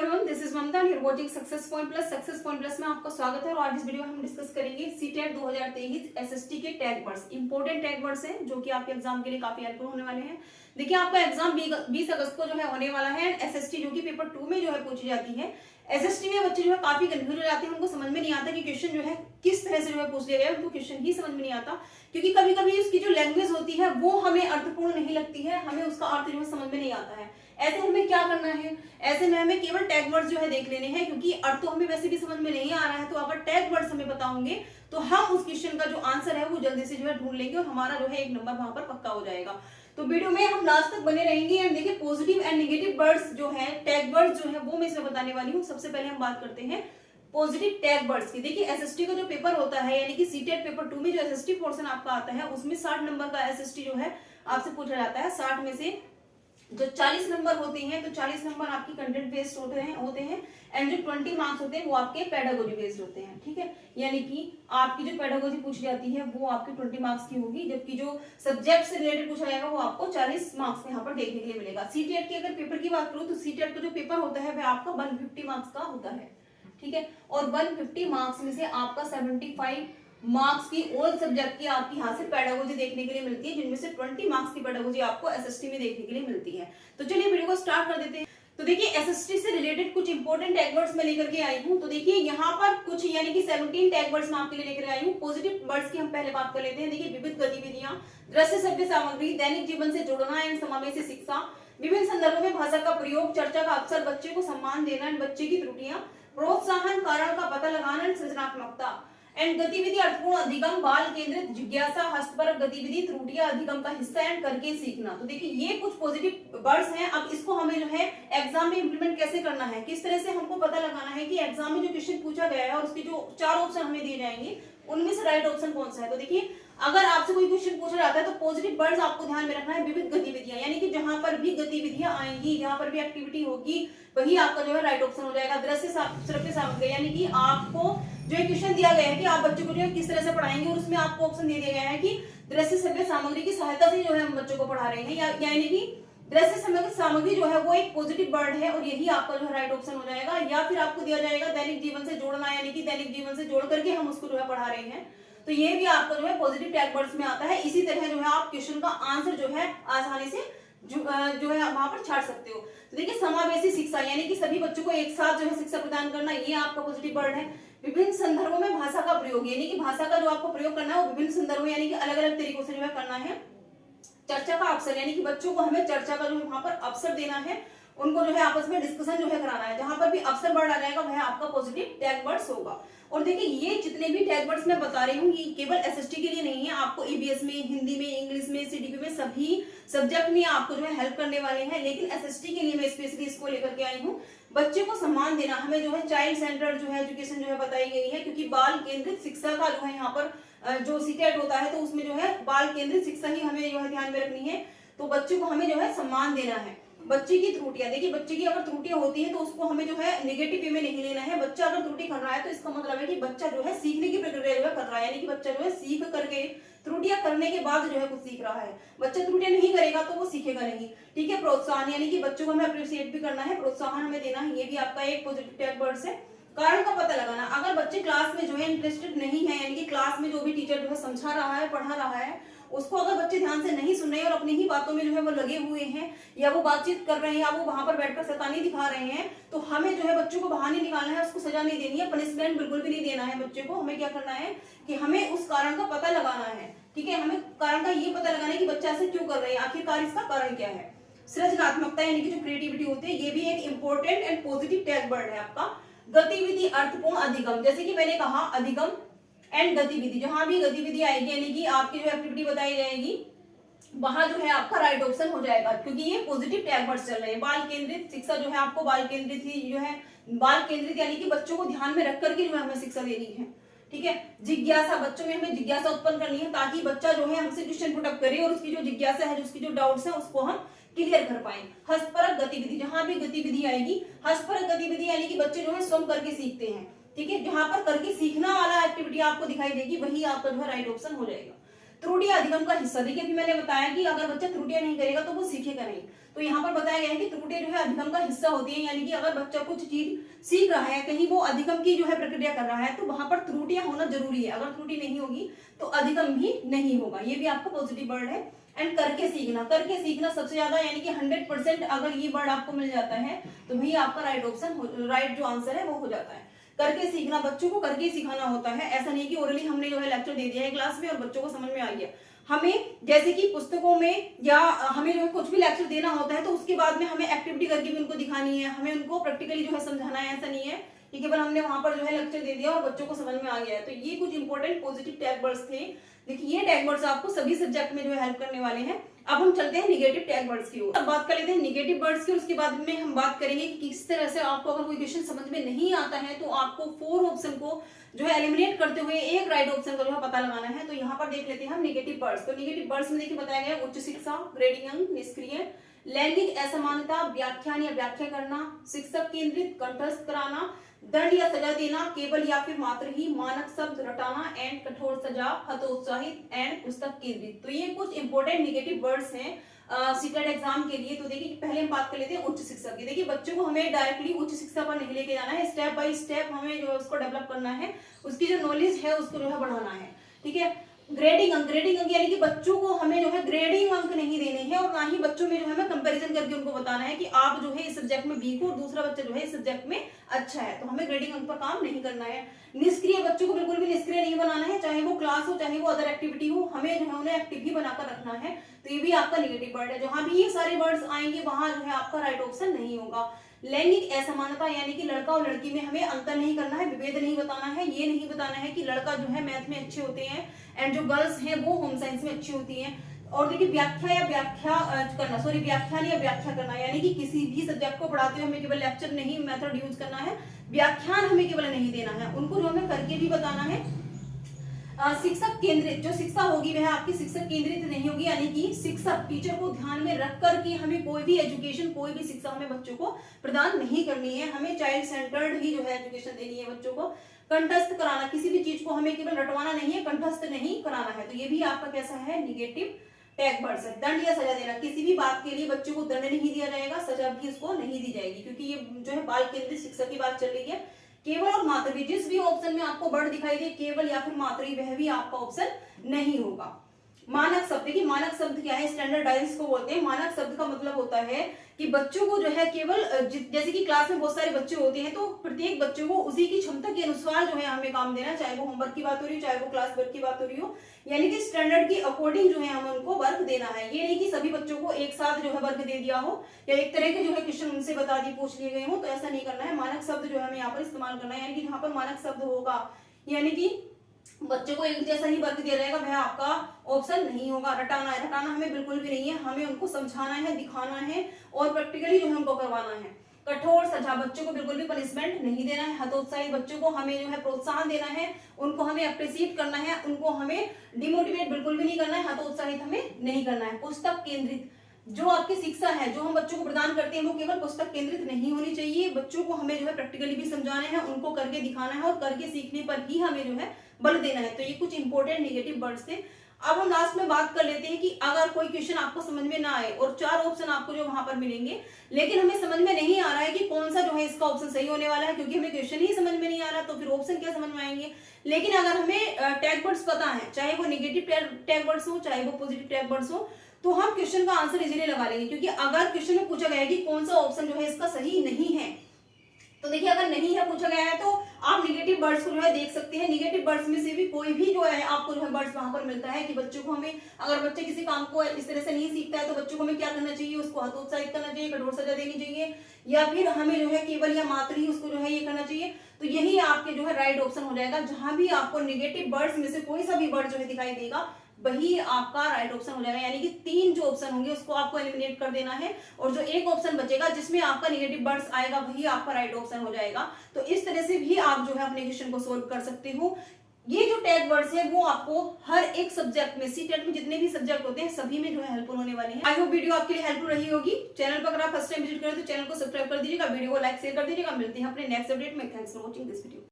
Everyone, this is Mamata and you are watching success point plus. Success point plus में आपका स्वागत है और आज इस वीडियो में हम डिस्कस करेंगे सीटेट 2023 एसएसटी के tag words. Important tag words हैं जो कि आपके एग्जाम के लिए काफी हेल्पफुल होने वाले हैं। देखिए, आपका एग्जाम 20 अगस्त को जो है होने वाला है। एसएसटी जो कि पेपर 2 में जो है पूछी जाती है। एसएसटी में बच्चे जो है काफी कंफ्यूज हो जाते हैं, उनको समझ में नहीं आता कि क्वेश्चन जो है किस तरह से जो है पूछ लिया गया है। उनको क्वेश्चन ही समझ में नहीं आता क्योंकि कभी कभी उसकी जो लैंग्वेज होती है वो हमें अर्थपूर्ण नहीं लगती है, हमें उसका अर्थ जो है समझ में नहीं आता है। ऐसे हमें क्या करना है, ऐसे में हमें केवल टैग वर्ड्स जो है देख लेने हैं क्योंकि अर्थ तो हमें वैसे भी समझ में नहीं आ रहा है। तो अगर टैग वर्ड्स हमें पता होंगे तो हम उस क्वेश्चन का जो आंसर है वो जल्दी से जो है ढूंढ लेंगे और हमारा जो है एक नंबर वहां पर पक्का हो जाएगा। तो वीडियो में हम लास्ट तक बने रहेंगे। एंड देखिए, पॉजिटिव एंड नेगेटिव वर्ड्स जो है, टैग वर्ड्स जो है वो मैं इसमें बताने वाली हूँ। सबसे पहले हम बात करते हैं पॉजिटिव टैग वर्ड्स की। देखिए, एसएसटी का जो पेपर होता है यानी कि सीटेट पेपर 2 में जो एसएसटी पोर्शन आपका आता है उसमें 60 नंबर का एसएसटी जो है आपसे पूछा जाता है। 60 में से जो 40 नंबर होते हैं तो 40 नंबर आपकी कंटेंट बेस्ड होते हैं एंड जो 20 मार्क्स होते हैं वो आपके पेडागोजी बेस्ड होते हैं। ठीक है, यानी कि आपकी जो पेडागोजी पूछी जाती है वो आपके 20 मार्क्स की होगी, जबकि जो सब्जेक्ट से रिलेटेड पूछा जाएगा वो आपको 40 मार्क्स में यहाँ पर देखने के लिए मिलेगा। सीटेट की अगर पेपर की बात करूँ तो सीटेट का जो पेपर होता है वह आपका 150 मार्क्स का होता है। ठीक है, और 150 मार्क्स में से आपका 75 मार्क्स की ऑल सब्जेक्ट की आपकी यहाँ से पेडागोजी देखने के लिए मिलती है, जिनमें से 20 मार्क्स की पेडागोजी आपको एसएसटी में देखने के लिए मिलती है। तो चलिए वीडियो को स्टार्ट कर देते हैं। तो देखिए, एसएसटी से रिलेटेड कुछ इंपॉर्टेंट टैग वर्ड्स मैं लेकर के आई हूँ। तो देखिए, यहाँ पर कुछ यानी कि 17 टैग वर्ड्स मैं आपके लिए लेकर आई हूँ। पॉजिटिव वर्ड्स की हम पहले बात कर लेते हैं। देखिए, विविध गतिविधियां, दृश्य सभ्य सामग्री, दैनिक जीवन से जुड़ना एंड समावेशी शिक्षा, विभिन्न संदर्भों में भाषा का प्रयोग, चर्चा का अवसर, बच्चे को सम्मान देना एंड बच्चे की त्रुटियां, प्रोत्साहन, कारण का पता लगाना एंड सृजनात्मकता एंड गतिविधि, अर्थपूर्ण अधिगम, बाल केंद्रित जिज्ञासा, हस्तपरक गतिविधि, त्रुटियां अधिगम का हिस्सा एंड करके सीखना। तो देखिए, ये कुछ पॉजिटिव वर्ड्स हैं। अब इसको हमें जो है एग्जाम में इंप्लीमेंट कैसे करना है, किस तरह से हमको पता लगाना है कि एग्जाम में जो क्वेश्चन पूछा गया है और उसके जो 4 ऑप्शन हमें दिए जाएंगे उनमें से राइट ऑप्शन कौन सा है। तो देखिए, अगर आपसे कोई क्वेश्चन पूछा जाता है तो पॉजिटिव वर्ड्स आपको ध्यान में रखना है। विविध गतिविधियां यानी कि जहां पर भी गतिविधियां आएंगी, जहां पर भी एक्टिविटी होगी, वही आपका जो है राइट ऑप्शन हो जाएगा। दृश्य श्रव्य सामग्री यानी कि आपको जो एक क्वेश्चन दिया गया है कि आप बच्चों को जो है किस तरह से पढ़ाएंगे और उसमें आपको ऑप्शन दे दिया गया है कि दृश्य श्रव्य सामग्री की सहायता से जो है हम बच्चों को पढ़ा रहे हैं, यानी कि दृश्य सामग्री जो है वो एक पॉजिटिव वर्ड है और यही आपका जो है राइट ऑप्शन हो जाएगा। या फिर आपको दिया जाएगा दैनिक जीवन से जोड़ना, यानी कि दैनिक जीवन से जोड़ करके हम उसको जो है पढ़ा रहे हैं, तो ये भी आपका जो है पॉजिटिव टैग वर्ड्स में आता है। इसी तरह जो है आप क्वेश्चन का आंसर जो है आसानी से जो है वहां पर छाड़ सकते हो। तो देखिए, समावेशी शिक्षा यानी कि सभी बच्चों को एक साथ जो है शिक्षा प्रदान करना, ये आपका पॉजिटिव वर्ड है। विभिन्न संदर्भों में भाषा का प्रयोग यानी कि भाषा का जो आपको प्रयोग करना है वो विभिन्न संदर्भों यानी कि अलग अलग तरीकों से जो है करना है। चर्चा का अवसर यानी कि बच्चों को हमें चर्चा का जो है वहां पर अवसर देना है, उनको जो है आपस में डिस्कशन जो है कराना है। जहां पर भी अवसर वर्ड आ जाएगा वह आपका पॉजिटिव टैग वर्ड्स होगा। और देखिए, ये जितने भी टैग वर्ड्स मैं बता रही हूँ ये केवल एसएसटी के लिए नहीं है, आपको ईबीएस में, हिंदी में, इंग्लिश में, सीडीपी में सभी सब्जेक्ट में आपको जो है हेल्प करने वाले हैं। लेकिन एसएसटी के लिए मैं स्पेशली इसको लेकर के आई हूँ। बच्चे को सम्मान देना, हमें जो है चाइल्ड सेंटर्ड जो है एजुकेशन जो है बताई गई है, क्योंकि बाल केंद्रित शिक्षा का जो है यहाँ पर जो सीटेट होता है तो उसमें जो है बाल केंद्रित शिक्षा ही हमें जो है ध्यान में रखनी है। तो बच्चे को हमें जो है सम्मान देना है। बच्चे की त्रुटियां, देखिए बच्चे की अगर त्रुटियां होती हैं तो उसको हमें जो है नेगेटिव वे में नहीं लेना है। बच्चा अगर त्रुटि कर रहा है तो इसका मतलब है कि बच्चा जो है सीखने की प्रक्रिया जो है कर रहा है, यानी कि बच्चा जो है सीख करके त्रुटियां करने के बाद जो है कुछ सीख रहा है। बच्चा त्रुटियां नहीं करेगा तो वो सीखेगा नहीं। ठीक है, प्रोत्साहन यानी कि बच्चों को हमें अप्रिशिएट भी करना है, प्रोत्साहन हमें देना है, ये भी आपका एक पॉजिटिव टैग वर्ड्स है। कारण का पता लगाना, अगर बच्चे क्लास में जो है इंटरेस्टेड नहीं है, यानी कि क्लास में जो भी टीचर जो है समझा रहा है, पढ़ा रहा है, उसको अगर बच्चे ध्यान से नहीं सुन रहे हैं और अपनी ही बातों में जो है वो लगे हुए हैं, या वो बातचीत कर रहे हैं, या वो वहां पर बैठकर शैतानी दिखा रहे हैं, तो हमें जो है बच्चों को बाहर नहीं निकालना है, उसको सजा नहीं देनी है, पनिशमेंट बिल्कुल भी नहीं देना है बच्चे को। हमें क्या करना है कि हमें उस कारण का पता लगाना है। ठीक है, हमें कारण का ये पता लगाना है कि बच्चा ऐसे क्यों कर रहे हैं, आखिरकार इसका कारण क्या है। सृजनात्मकता यानी कि जो क्रिएटिविटी होती है, ये भी एक important and positive tag word है आपका। गतिविधि, अर्थपूर्ण अधिगम, जैसे कि मैंने कहा अधिगम एंड गतिविधि, जहां भी गतिविधि आएगी यानी कि आपकी जो एक्टिविटी बताई जाएगी वहां जो है आपका राइट ऑप्शन हो जाएगा, क्योंकि ये पॉजिटिव टैग वर्ड्स चल रहे हैं। बाल केंद्रित शिक्षा जो है आपको बाल केंद्रित ही जो है, बाल केंद्रित यानी कि बच्चों को ध्यान में रख करके जो है हमें शिक्षा देनी है। ठीक है, जिज्ञासा, बच्चों में हमें जिज्ञासा उत्पन्न करनी है ताकि बच्चा जो है हमसे क्वेश्चन पुट अप करे और उसकी जो जिज्ञासा है, उसकी जो डाउट्स है उसको हम क्लियर कर पाए। हस्तपरक गतिविधि, जहां भी गतिविधि आएगी, हस्तपरक गतिविधि यानी कि बच्चे जो है स्वयं करके सीखते हैं। ठीक है, जहां पर करके सीखना वाला एक्टिविटी आपको दिखाई देगी वही आपका जो है राइट ऑप्शन हो जाएगा। त्रुटियां अधिगम का हिस्सा। देखिए अभी मैंने बताया कि अगर बच्चा त्रुटियां नहीं करेगा तो वो सीखेगा नहीं, तो यहाँ पर बताया गया है कि त्रुटियां जो है अधिगम का हिस्सा होती है, यानी कि अगर बच्चा कुछ चीज सीख रहा है, कहीं वो अधिगम की जो है प्रक्रिया कर रहा है, तो वहां पर त्रुटियां होना जरूरी है। अगर त्रुटि नहीं होगी तो अधिगम भी नहीं होगा। ये भी आपका पॉजिटिव वर्ड है। एंड करके सीखना सबसे ज्यादा, यानी कि 100% अगर ये वर्ड आपको मिल जाता है तो भैया आपका राइट ऑप्शन, राइट जो आंसर है वो हो जाता है। करके सीखना, बच्चों को करके सिखाना होता है। ऐसा नहीं कि ओरली हमने जो है लेक्चर दे दिया है क्लास में और बच्चों को समझ में आ गया। हमें जैसे कि पुस्तकों में या हमें जो है कुछ भी लेक्चर देना होता है तो उसके बाद में हमें एक्टिविटी करके भी उनको दिखानी है, हमें उनको प्रैक्टिकली जो है समझाना है। ऐसा नहीं है कि केवल हमने वहां पर जो है लेक्चर दे दिया और बच्चों को समझ में आ गया है। तो ये कुछ इंपॉर्टेंट पॉजिटिव टैग वर्ड्स थे। देखिए ये टैग वर्ड्स आपको सभी सब्जेक्ट में जो है हेल्प करने वाले हैं। अब हम चलते हैं निगेटिव टैग वर्ड्स की ओर। अब बात कर लेते हैं निगेटिव वर्ड्स की, उसके बाद में हम बात करेंगे कि किस तरह से आपको अगर कोई क्वेश्चन समझ में नहीं आता है तो आपको 4 ऑप्शन को जो है एलिमिनेट करते हुए एक राइट ऑप्शन का जो है पता लगाना है। तो यहाँ पर देख लेते हैं हम निगेटिव वर्ड्स। तो निगेटिव वर्ड्स में देखिए बताया गया उच्च शिक्षा, ग्रेडिंग अंक, निष्क्रिय, लैंगिक असमानता, व्याख्यान या व्याख्या करना, शिक्षक केंद्रित, कंठस्थ कराना, दंड या सजा देना, केवल या फिर मात्र ही, मानक शब्द रटाना एंड कठोर सजा, हतोत्साहित एंड पुस्तक केंद्रित। तो ये कुछ इंपॉर्टेंट निगेटिव वर्ड्स हैं सीटेट एग्जाम के लिए। तो देखिए पहले हम बात कर लेते हैं उच्च शिक्षा की। देखिए बच्चों को हमें डायरेक्टली उच्च शिक्षा पर नहीं लेके जाना है, स्टेप बाय स्टेप हमें जो है उसको डेवलप करना है, उसकी जो नॉलेज है उसको जो है बढ़ाना है। ठीक है। ग्रेडिंग अंक यानी कि बच्चों को हमें जो है ग्रेडिंग अंक नहीं देने हैं और ना ही बच्चों में जो है हमें कंपैरिजन करके उनको बताना है कि आप जो है इस सब्जेक्ट में वीक हो और दूसरा बच्चा जो है इस सब्जेक्ट में अच्छा है। तो हमें ग्रेडिंग अंक पर काम नहीं करना है। निष्क्रिय, बच्चों को बिल्कुल भी निष्क्रिय नहीं बनाना है, चाहे वो क्लास हो चाहे वो अदर एक्टिविटी हो, हमें जो है उन्हें एक्टिव ही बनाकर रखना है। तो ये भी आपका निगेटिव वर्ड है। जहां भी ये सारे वर्ड्स आएंगे वहां जो है आपका राइट ऑप्शन नहीं होगा। लैंगिक असमानता यानी कि लड़का और लड़की में हमें अंतर नहीं करना है, विभेद नहीं बताना है। ये नहीं बताना है कि लड़का जो है मैथ में अच्छे होते हैं एंड जो गर्ल्स हैं वो होम साइंस में अच्छी होती हैं। और देखिए व्याख्यान या व्याख्या करना, यानी कि किसी भी सब्जेक्ट को पढ़ाते हुए हमें केवल लेक्चर नहीं मेथड यूज करना है, व्याख्यान हमें केवल नहीं देना है, उनको जो हमें करके भी बताना है। शिक्षक केंद्रित, जो शिक्षा होगी वह आपकी शिक्षक केंद्रित नहीं होगी, यानी कि शिक्षक टीचर को ध्यान में रख करके हमें कोई भी एजुकेशन, कोई भी शिक्षा हमें बच्चों को प्रदान नहीं करनी है, हमें चाइल्ड सेंटर्ड ही जो है एजुकेशन देनी है बच्चों को। कंठस्थ कराना, किसी भी चीज को हमें केवल रटवाना नहीं है, कंठस्थ नहीं कराना है। तो ये भी आपका कैसा है, निगेटिव टैग वर्ड्स है। दंड या सजा देना, किसी भी बात के लिए बच्चों को दंड नहीं दिया जाएगा, सजा भी इसको नहीं दी जाएगी, क्योंकि ये जो है बाल केंद्रित शिक्षा की बात चल रही है। केवल और मात्र भी, जिस भी ऑप्शन में आपको वर्ड दिखाई दे केवल या फिर मात्र ही, वह भी आपका ऑप्शन नहीं होगा। मानक शब्द, देखिए मानक शब्द क्या है, स्टैंडर्डाइज को बोलते हैं। मानक शब्द का मतलब होता है कि बच्चों को जो है केवल जैसे कि क्लास में बहुत सारे बच्चे होते हैं तो प्रत्येक बच्चों को उसी की क्षमता के अनुसार जो है हमें काम देना, चाहे वो होमवर्क की बात हो रही हो चाहे वो क्लास वर्क की बात हो रही हो, यानी कि स्टैंडर्ड की अकॉर्डिंग जो है हमें उनको वर्क देना है। ये नहीं कि सभी बच्चों को एक साथ जो है वर्क दे दिया हो या एक तरह के जो है क्वेश्चन उनसे बता दिए, पूछ लिए गए हो, तो ऐसा नहीं करना है। मानक शब्द जो है हमें यहाँ पर इस्तेमाल करना है, यानी कि जहाँ पर मानक शब्द होगा यानी कि बच्चों को एक जैसा ही वर्क दिया जाएगा, वह आपका ऑप्शन नहीं होगा। रटाना हमें बिल्कुल भी नहीं है, हमें उनको समझाना है, दिखाना है और प्रैक्टिकली जो है उनको करवाना है। कठोर सजा, बच्चों को बिल्कुल भी पनिशमेंट नहीं देना है। हतोत्साहित, बच्चों को हमें जो है प्रोत्साहन देना है, उनको हमें अप्रिशिएट करना है, उनको हमें डिमोटिवेट बिल्कुल भी नहीं करना है, हतोत्साहित हमें नहीं करना है। पुस्तक केंद्रित, जो आपकी शिक्षा है जो हम बच्चों को प्रदान करते हैं वो केवल पुस्तक केंद्रित नहीं होनी चाहिए, बच्चों को हमें जो है प्रैक्टिकली भी समझाना है, उनको करके दिखाना है और करके सीखने पर ही हमें जो है बल देना है। तो ये कुछ इंपॉर्टेंट नेगेटिव वर्ड्स थे। अब हम लास्ट में बात कर लेते हैं कि अगर कोई क्वेश्चन आपको समझ में ना आए और 4 ऑप्शन आपको जो वहां पर मिलेंगे, लेकिन हमें समझ में नहीं आ रहा है कि कौन सा जो है इसका ऑप्शन सही होने वाला है, क्योंकि हमें क्वेश्चन ही समझ में नहीं आ रहा, तो फिर ऑप्शन क्या समझ में आएंगे। लेकिन अगर हमें टैग वर्ड्स पता है, चाहे वो नेगेटिव टैग वर्ड्स हो चाहे वो पॉजिटिव टैग वर्ड्स हो, तो हम क्वेश्चन का आंसर इजीली लगा लेंगे। क्योंकि अगर क्वेश्चन में पूछा गया है कि कौन सा ऑप्शन जो है इसका सही नहीं है, तो देखिए अगर नहीं है पूछा गया है तो आप निगेटिव वर्ड्स को जो है देख सकते हैं। निगेटिव वर्ड्स में से भी कोई भी जो है आपको जो है वर्ड्स वहां पर मिलता है कि बच्चों को हमें, अगर बच्चे किसी काम को इस तरह से नहीं सीखता है तो बच्चों को हमें क्या करना चाहिए, उसको हतोत्साहित करना चाहिए, कठोर सजा देनी चाहिए, या फिर हमें जो है केवल या मात्र ही उसको जो है ये करना चाहिए। तो यही आपके जो है राइट ऑप्शन हो जाएगा। जहां भी आपको निगेटिव वर्ड्स में से कोई सा भी वर्ड जो है दिखाई देगा वही आपका राइट ऑप्शन हो जाएगा, यानी कि 3 जो ऑप्शन होंगे उसको आपको एलिमिनेट कर देना है और जो एक ऑप्शन बचेगा जिसमें आपका नेगेटिव वर्ड्स आएगा वही आपका राइट ऑप्शन हो जाएगा। तो इस तरह से भी आप जो है अपने क्वेश्चन को सोल्व कर सकते हो। ये जो टैग वर्ड्स है वो आपको हर एक सब्जेक्ट में, सीटेट में जितने भी सब्जेक्ट होते हैं सभी में जो है हेल्पफुल होने वाले हैं। आई होप वीडियो आपके लिए हेल्पफुल रही होगी। चैनल पर अगर आप फर्स्ट टाइम विजिट करें तो चैनल को सब्सक्राइब कर दीजिएगा, वीडियो को लाइक शेयर कर दीजिएगा। मिलते हैं अपने नेक्स्ट अपडेट में। Thanks for watching this video.